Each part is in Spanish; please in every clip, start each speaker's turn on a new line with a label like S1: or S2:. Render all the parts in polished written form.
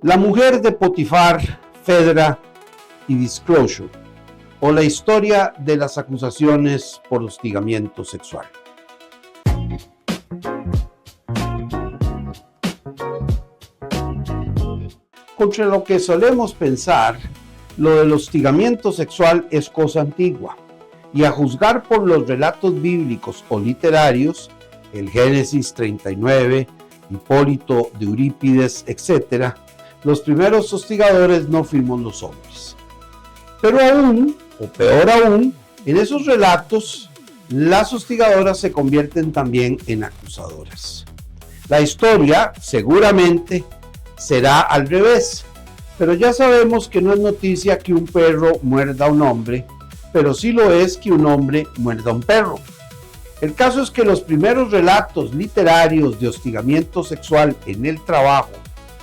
S1: La mujer de Potifar, Fedra y Disclosure, o la historia de las acusaciones por hostigamiento sexual. Contra lo que solemos pensar, lo del hostigamiento sexual es cosa antigua, y a juzgar por los relatos bíblicos o literarios, el Génesis 39, Hipólito de Eurípides, etc., los primeros hostigadores no fuimos los hombres. Pero aún, o peor aún, en esos relatos, las hostigadoras se convierten también en acusadoras. La historia, seguramente, será al revés, pero ya sabemos que no es noticia que un perro muerda a un hombre, pero sí lo es que un hombre muerda a un perro. El caso es que los primeros relatos literarios de hostigamiento sexual en el trabajo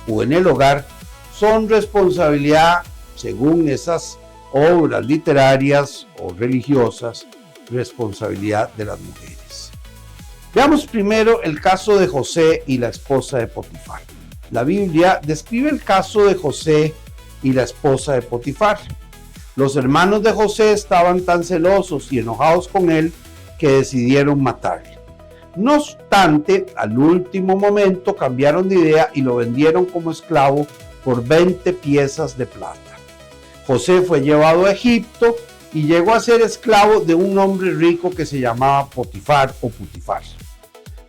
S1: o en el hogar son responsabilidad, según esas obras literarias o religiosas, responsabilidad de las mujeres. Veamos primero el caso de José y la esposa de Potifar. La Biblia describe el caso de José y la esposa de Potifar. Los hermanos de José estaban tan celosos y enojados con él que decidieron matarle. No obstante, al último momento cambiaron de idea y lo vendieron como esclavo por 20 piezas de plata. José fue llevado a Egipto y llegó a ser esclavo de un hombre rico que se llamaba Potifar o Putifar.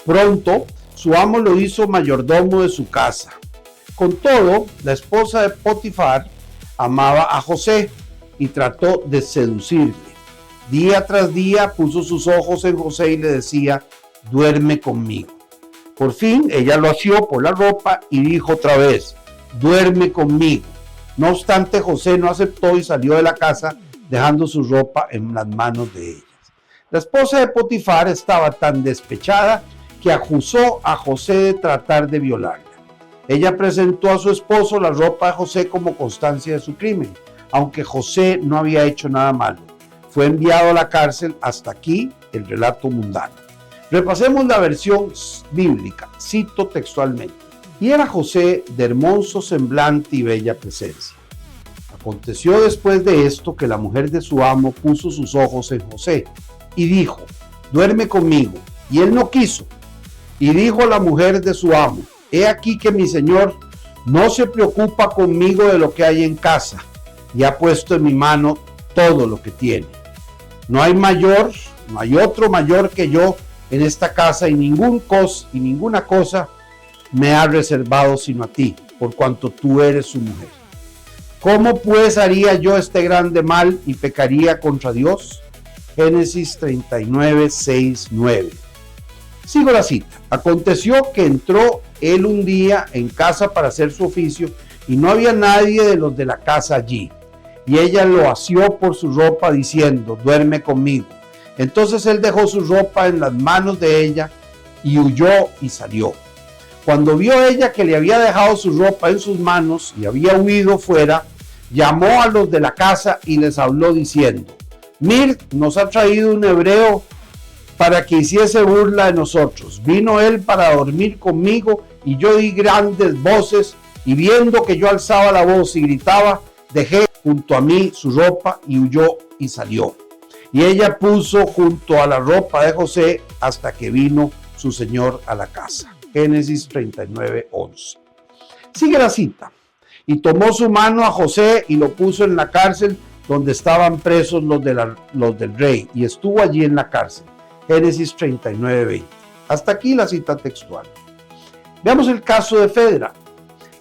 S1: Pronto, su amo lo hizo mayordomo de su casa. Con todo, la esposa de Potifar amaba a José y trató de seducirle. Día tras día puso sus ojos en José y le decía: duerme conmigo. Por fin ella lo asió por la ropa y dijo otra vez: duerme conmigo. No obstante, José no aceptó y salió de la casa dejando su ropa en las manos de ellas. La esposa de Potifar estaba tan despechada que acusó a José de tratar de violarla. Ella presentó a su esposo la ropa de José como constancia de su crimen, aunque José no había hecho nada malo. Fue enviado a la cárcel. Hasta aquí el relato mundano. Repasemos la versión bíblica, cito textualmente: y era José de hermoso semblante y bella presencia. Aconteció después de esto que la mujer de su amo puso sus ojos en José y dijo: duerme conmigo. Y él no quiso. Y dijo la mujer de su amo: he aquí que mi señor no se preocupa conmigo de lo que hay en casa, y ha puesto en mi mano todo lo que tiene. No hay otro mayor que yo en esta casa, y ninguna cosa me ha reservado sino a ti, por cuanto tú eres su mujer. ¿Cómo pues haría yo este grande mal y pecaría contra Dios? Génesis 39, 6, 9. Sigo la cita. Aconteció que entró él un día en casa para hacer su oficio, y no había nadie de los de la casa allí. Y ella lo asió por su ropa, diciendo: duerme conmigo. Entonces él dejó su ropa en las manos de ella y huyó y salió. Cuando vio ella que le había dejado su ropa en sus manos y había huido fuera, llamó a los de la casa y les habló diciendo: Mir nos ha traído un hebreo para que hiciese burla de nosotros. Vino él para dormir conmigo, y yo di grandes voces, y viendo que yo alzaba la voz y gritaba, dejé junto a mí su ropa y huyó y salió. Y ella puso junto a la ropa de José hasta que vino su señor a la casa. Génesis 39, 11. Sigue la cita. Y tomó su mano a José y lo puso en la cárcel donde estaban presos los del rey, y estuvo allí en la cárcel. Génesis 39, 20. Hasta aquí la cita textual. Veamos el caso de Fedra.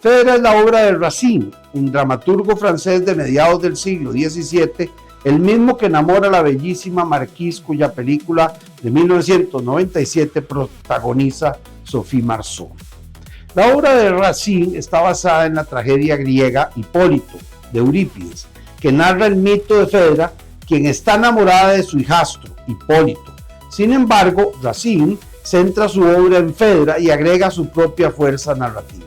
S1: Fedra es la obra de Racine, un dramaturgo francés de mediados del siglo XVII, el mismo que enamora a la bellísima Marquise, cuya película de 1997 protagoniza Sophie Marceau. La obra de Racine está basada en la tragedia griega Hipólito de Eurípides, que narra el mito de Fedra, quien está enamorada de su hijastro, Hipólito. Sin embargo, Racine centra su obra en Fedra y agrega su propia fuerza narrativa.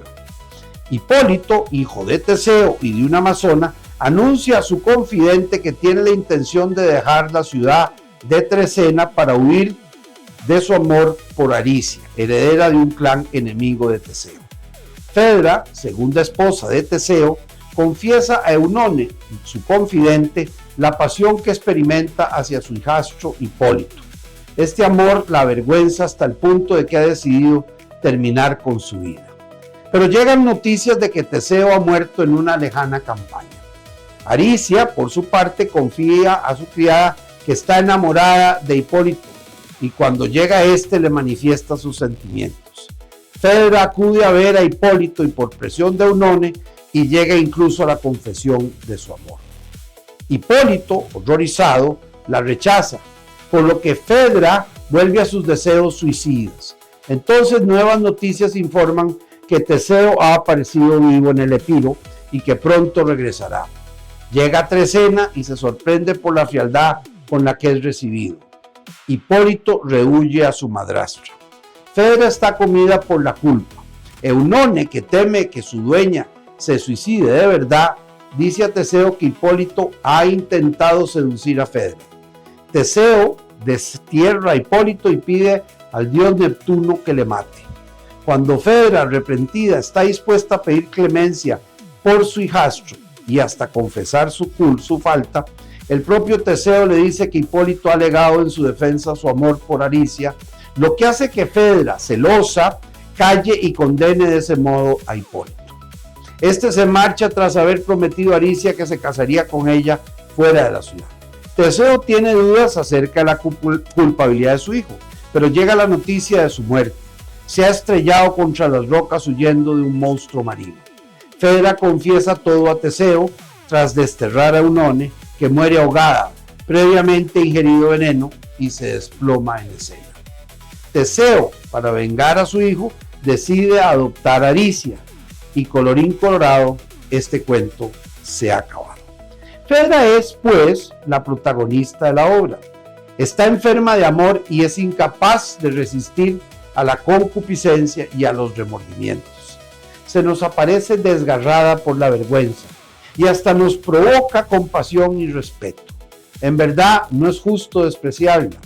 S1: Hipólito, hijo de Teseo y de una amazona, anuncia a su confidente que tiene la intención de dejar la ciudad de Trecena para huir de su amor por Aricia, heredera de un clan enemigo de Teseo. Fedra, segunda esposa de Teseo, confiesa a Eunone, su confidente, la pasión que experimenta hacia su hijastro Hipólito. Este amor la avergüenza hasta el punto de que ha decidido terminar con su vida. Pero llegan noticias de que Teseo ha muerto en una lejana campaña. Aricia, por su parte, confía a su criada que está enamorada de Hipólito y cuando llega este le manifiesta sus sentimientos. Fedra acude a ver a Hipólito y por presión de Eunone y llega incluso a la confesión de su amor. Hipólito, horrorizado, la rechaza, por lo que Fedra vuelve a sus deseos suicidas. Entonces nuevas noticias informan que Teseo ha aparecido vivo en el Epiro y que pronto regresará. Llega a Trecena y se sorprende por la frialdad con la que es recibido. Hipólito rehuye a su madrastra. Fedra está comida por la culpa. Eunone, que teme que su dueña se suicide de verdad, dice a Teseo que Hipólito ha intentado seducir a Fedra. Teseo destierra a Hipólito y pide al dios Neptuno que le mate. Cuando Fedra, arrepentida, está dispuesta a pedir clemencia por su hijastro y hasta confesar su falta, el propio Teseo le dice que Hipólito ha alegado en su defensa su amor por Aricia, lo que hace que Fedra, celosa, calle y condene de ese modo a Hipólito. Este se marcha tras haber prometido a Aricia que se casaría con ella fuera de la ciudad. Teseo tiene dudas acerca de la culpabilidad de su hijo, pero llega la noticia de su muerte. Se ha estrellado contra las rocas huyendo de un monstruo marino. Fedra confiesa todo a Teseo tras desterrar a Eunone, que muere ahogada, previamente ingerido veneno y se desploma en escena. Teseo, para vengar a su hijo, decide adoptar a Aricia y colorín colorado, este cuento se ha acabado. Fedra es, pues, la protagonista de la obra. Está enferma de amor y es incapaz de resistir a la concupiscencia y a los remordimientos. Se nos aparece desgarrada por la vergüenza y hasta nos provoca compasión y respeto. En verdad, no es justo despreciarla.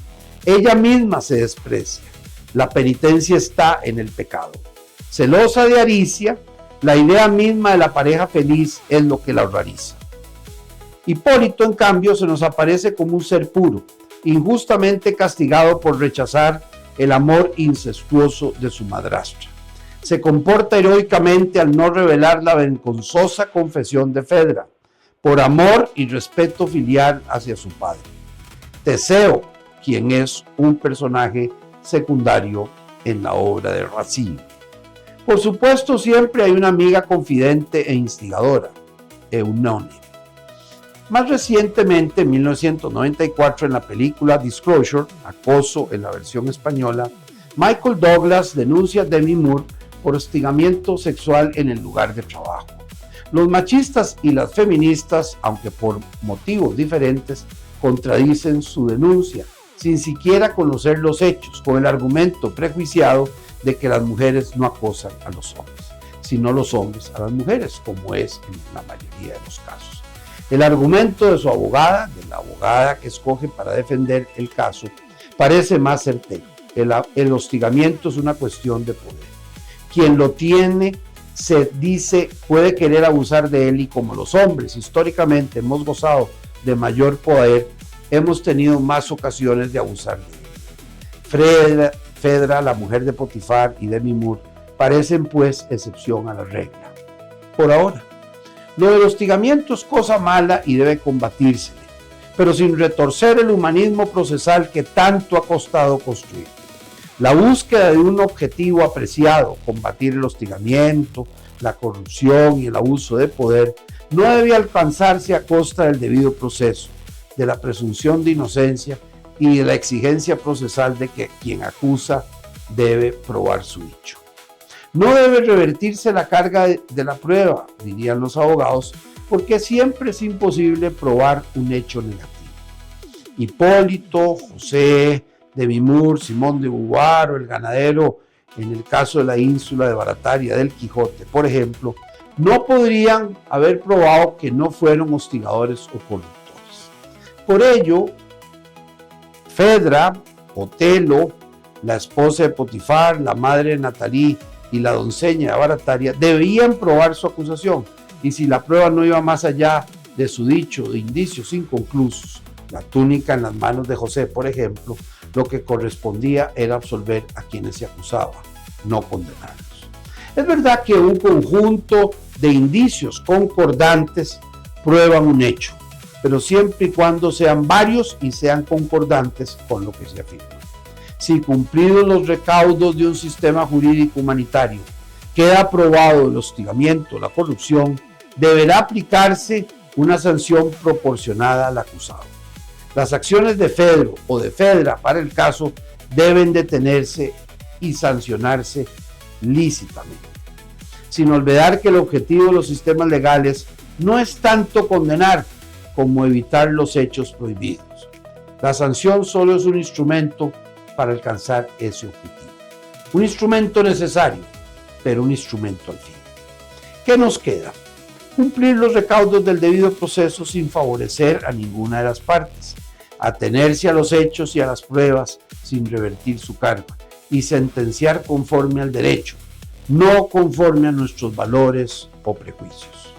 S1: Ella misma se desprecia. La penitencia está en el pecado. Celosa de Aricia, la idea misma de la pareja feliz es lo que la horroriza. Hipólito, en cambio, se nos aparece como un ser puro, injustamente castigado por rechazar el amor incestuoso de su madrastra. Se comporta heroicamente al no revelar la vergonzosa confesión de Fedra, por amor y respeto filial hacia su padre. Teseo, quien es un personaje secundario en la obra de Racine. Por supuesto, siempre hay una amiga confidente e instigadora, Eunone. Más recientemente, en 1994, en la película Disclosure, Acoso en la versión española, Michael Douglas denuncia a Demi Moore por hostigamiento sexual en el lugar de trabajo. Los machistas y las feministas, aunque por motivos diferentes, contradicen su denuncia, sin siquiera conocer los hechos, con el argumento prejuiciado de que las mujeres no acosan a los hombres, sino los hombres a las mujeres, como es en la mayoría de los casos. El argumento de su abogada, de la abogada que escoge para defender el caso, parece más certero. El hostigamiento es una cuestión de poder. Quien lo tiene, se dice, puede querer abusar de él y como los hombres históricamente hemos gozado de mayor poder, hemos tenido más ocasiones de abusar de él. Fedra, la mujer de Potifar y Demi Moore parecen pues excepción a la regla. Por ahora. Lo del hostigamiento es cosa mala y debe combatirse, pero sin retorcer el humanismo procesal que tanto ha costado construir. La búsqueda de un objetivo apreciado, combatir el hostigamiento, la corrupción y el abuso de poder, no debe alcanzarse a costa del debido proceso, de la presunción de inocencia y de la exigencia procesal de que quien acusa debe probar su dicho. No debe revertirse la carga de la prueba, dirían los abogados, porque siempre es imposible probar un hecho negativo. Hipólito, José, Demi Moore, Simón de Beauvoir o el ganadero, en el caso de la ínsula de Barataria del Quijote, por ejemplo, no podrían haber probado que no fueron hostigadores o corruptores. Por ello, Fedra, Otelo, la esposa de Potifar, la madre de Natalí y la doncella de Barataria debían probar su acusación, y si la prueba no iba más allá de su dicho de indicios inconclusos, la túnica en las manos de José, por ejemplo, lo que correspondía era absolver a quienes se acusaba, no condenarlos. Es verdad que un conjunto de indicios concordantes prueban un hecho, pero siempre y cuando sean varios y sean concordantes con lo que se afirma. Si cumplidos los recaudos de un sistema jurídico humanitario queda probado el hostigamiento, la corrupción, deberá aplicarse una sanción proporcionada al acusado. Las acciones de Fedro o de Fedra para el caso deben detenerse y sancionarse lícitamente, sin olvidar que el objetivo de los sistemas legales no es tanto condenar como evitar los hechos prohibidos. La sanción solo es un instrumento para alcanzar ese objetivo. Un instrumento necesario, pero un instrumento al fin. ¿Qué nos queda? Cumplir los recaudos del debido proceso sin favorecer a ninguna de las partes, atenerse a los hechos y a las pruebas sin revertir su carga y sentenciar conforme al derecho, no conforme a nuestros valores o prejuicios.